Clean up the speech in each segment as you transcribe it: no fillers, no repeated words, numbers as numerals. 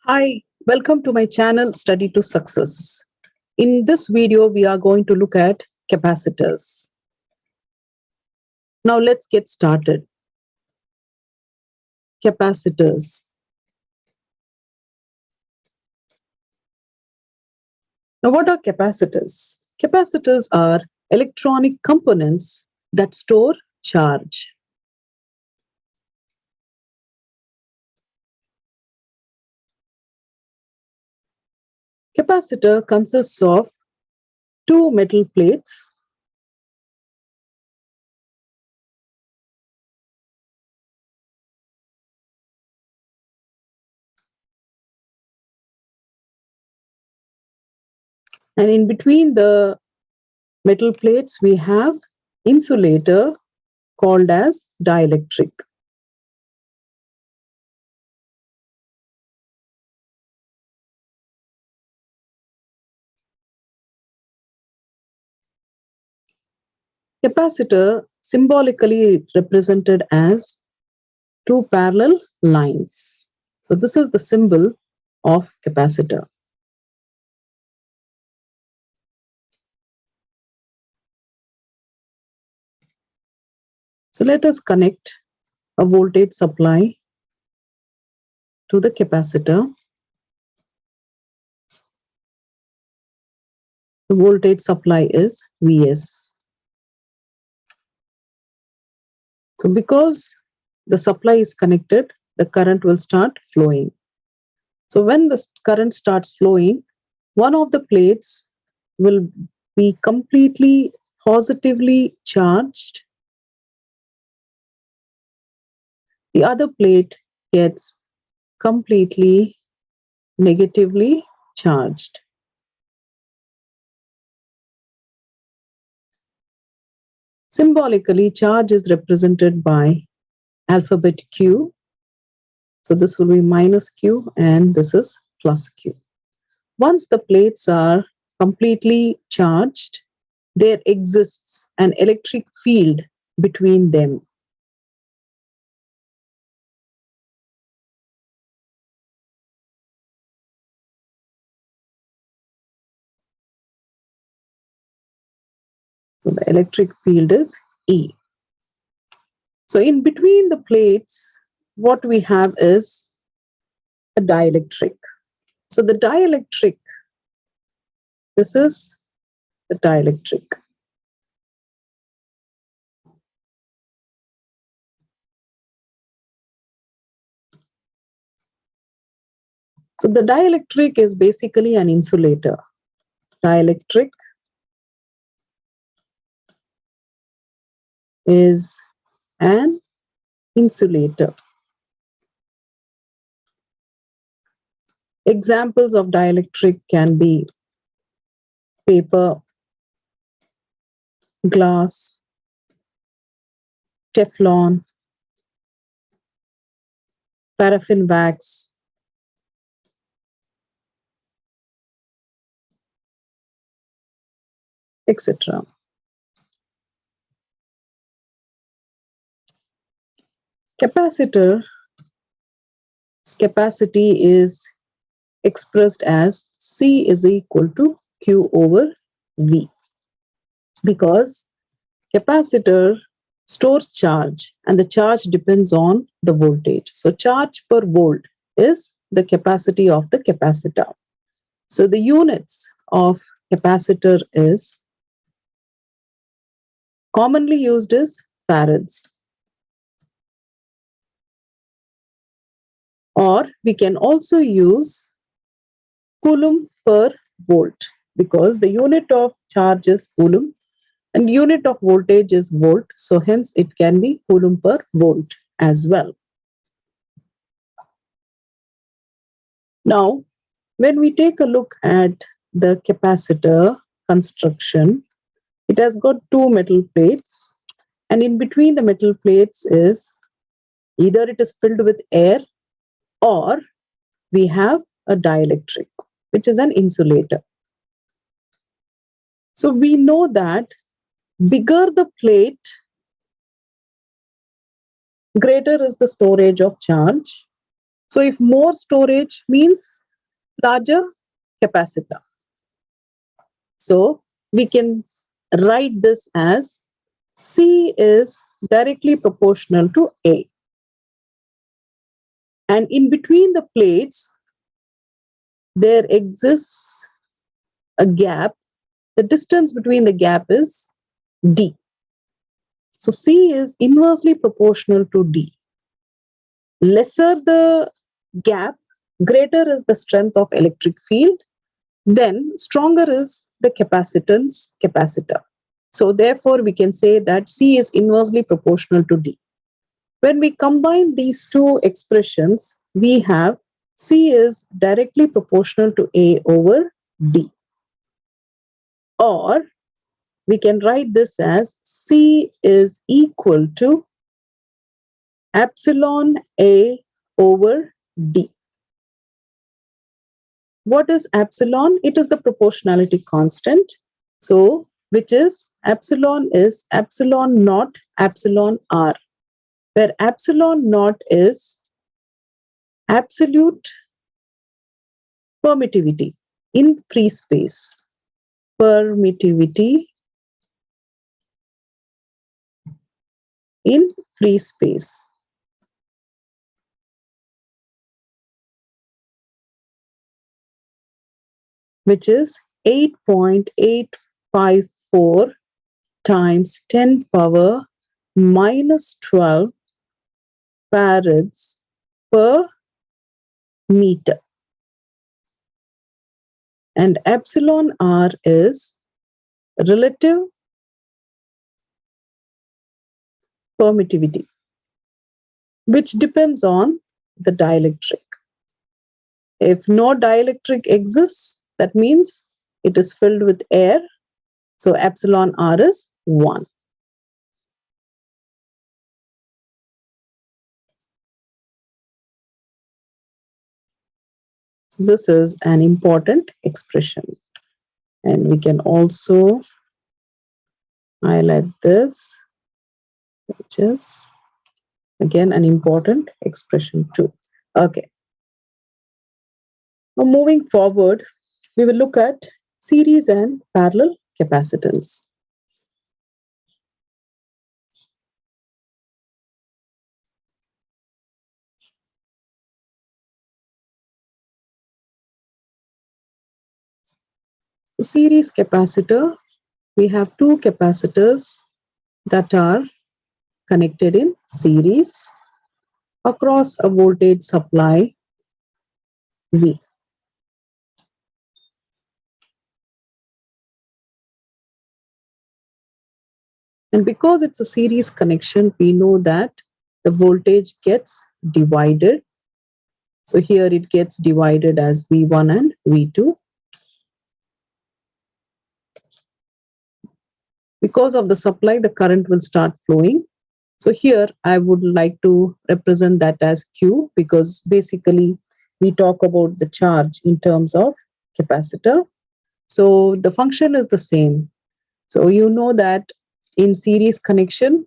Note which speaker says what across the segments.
Speaker 1: Hi, welcome to my channel Study to Success. In this video, we are going to look at capacitors. Now let's get started. Capacitors. Now what are capacitors? Capacitors are electronic components that store charge. Capacitor consists of two metal plates and in between the metal plates we have insulator called as dielectric. Capacitor symbolically represented as two parallel lines. So this is the symbol of capacitor. So let us connect a voltage supply to the capacitor. The voltage supply is Vs. So because the supply is connected, the current will start flowing. So when the current starts flowing, one of the plates will be completely positively charged. The other plate gets completely negatively charged. Symbolically, charge is represented by alphabet Q. So this will be minus Q and this is plus Q. Once the plates are completely charged, there exists an electric field between them. So the electric field is E. So in between the plates, what we have is a dielectric. So the dielectric, this is the dielectric. So the dielectric is basically an insulator. Dielectric is an insulator. Examples of dielectric can be paper, glass, Teflon, paraffin wax, etc. Capacitor's capacity is expressed as C is equal to Q over V, because capacitor stores charge and the charge depends on the voltage. So charge per volt is the capacity of the capacitor. So the units of capacitor is commonly used as farads, or we can also use coulomb per volt, because the unit of charge is coulomb and unit of voltage is volt, so hence it can be coulomb per volt as well. Now when we take a look at the capacitor construction, it has got two metal plates, and in between the metal plates is either it is filled with air or we have a dielectric, which is an insulator. So we know that bigger the plate, greater is the storage of charge. So if more storage means larger capacitor. So we can write this as C is directly proportional to A. And in between the plates, there exists a gap. The distance between the gap is D. So C is inversely proportional to D. Lesser the gap, greater is the strength of electric field, then stronger is the capacitance capacitor. So therefore, we can say that C is inversely proportional to D. When we combine these two expressions, we have C is directly proportional to A over D. Or we can write this as C is equal to epsilon A over D. What is epsilon? It is the proportionality constant. So, which is epsilon naught epsilon R, where epsilon naught is absolute permittivity in free space. Permittivity in free space. Which is 8.854 times 10 power minus 12 farads per meter. And epsilon R is relative permittivity, which depends on the dielectric. If no dielectric exists, that means it is filled with air. So epsilon R is 1. So this is an important expression. And we can also highlight this, which is again an important expression too. Okay. Now moving forward, we will look at series and parallel capacitance. So series capacitor, we have two capacitors that are connected in series across a voltage supply V. And because it's a series connection, we know that the voltage gets divided. So here it gets divided as V1 and V2. Because of the supply, the current will start flowing. So here I would like to represent that as Q, because basically we talk about the charge in terms of capacitor. So the function is the same. So you know that in series connection,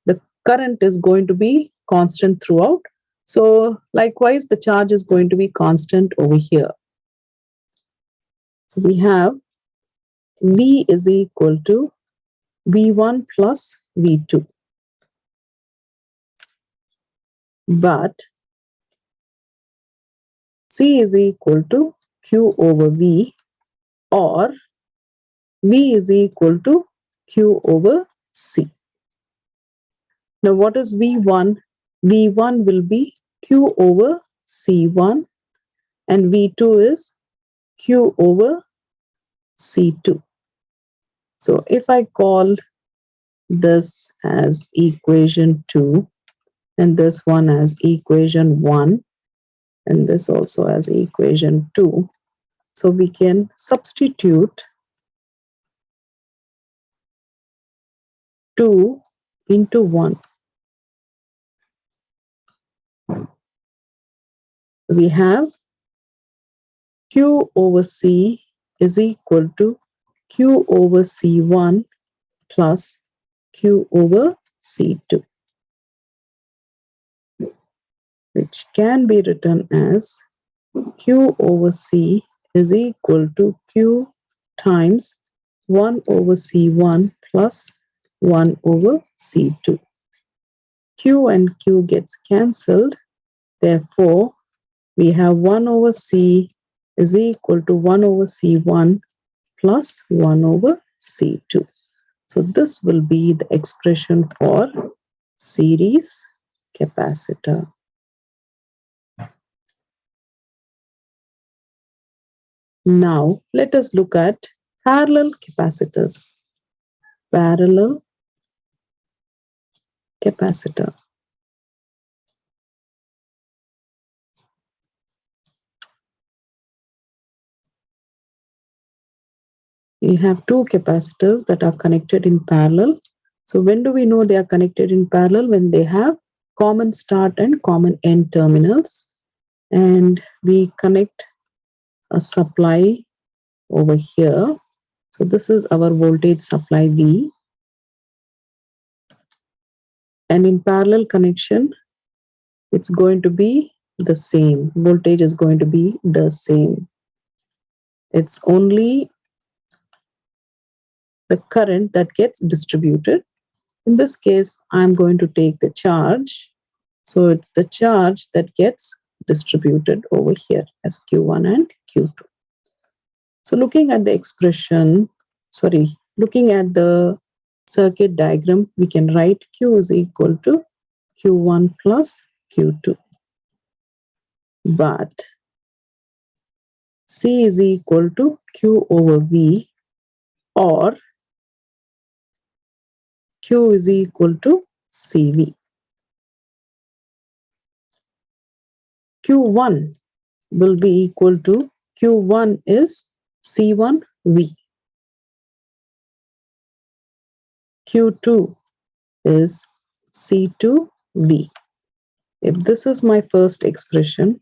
Speaker 1: the current is going to be constant throughout. So likewise, the charge is going to be constant over here. So we have V is equal to V1 plus V2. But C is equal to Q over V, or V is equal to Q over C. Now what is V1? V1 will be Q over C1 and V2 is Q over C2. So if I call this as equation 2 and this one as equation 1 and this also as equation 2, so we can substitute 2 into 1. We have Q over C is equal to Q over C1 plus Q over C2. which can be written as Q over C is equal to Q times 1 over C1 plus 1 over C2. Q and Q gets cancelled. Therefore, we have 1 over C is equal to 1 over C1 plus 1 over C2. So this will be the expression for series capacitor. Now let us look at parallel capacitors. Parallel capacitor. We have two capacitors that are connected in parallel. So when do we know they are connected in parallel? When they have common start and common end terminals. And we connect a supply over here. So this is our voltage supply V. And in parallel connection, it's going to be the same. Voltage is going to be the same. It's only the current that gets distributed. In this case, I'm going to take the charge. So it's the charge that gets distributed over here as Q1 and Q2. So looking at the looking at the circuit diagram, we can write Q is equal to Q1 plus Q2. But C is equal to Q over V, or Q is equal to CV. Q1 will be equal to Q1 is C1V. Q2 is C2V. If this is my first expression,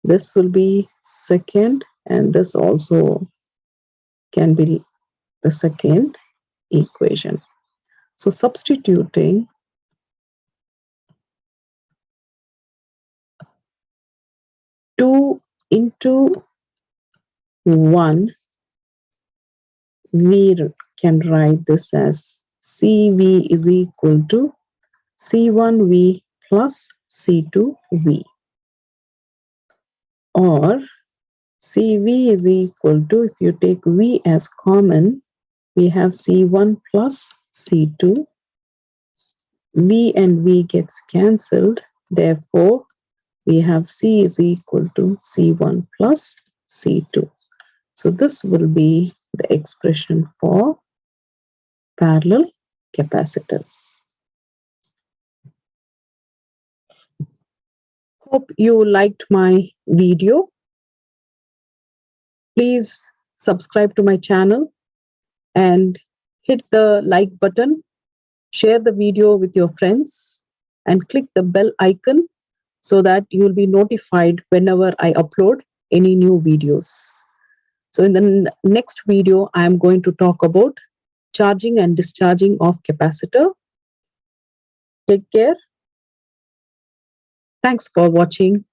Speaker 1: this will be second, and this also can be the second equation. So substituting 2 into 1, we can write this as CV is equal to C1V plus C2V, or CV is equal to, if you take V as common, we have C1 plus C2. V and V gets cancelled. Therefore, we have C is equal to C1 plus C2. So this will be the expression for parallel capacitors. Hope you liked my video. Please subscribe to my channel and hit the like button. Share the video with your friends and click the bell icon so that you will be notified whenever I upload any new videos. So in the next video, I am going to talk about charging and discharging of capacitor. Take care. Thanks for watching.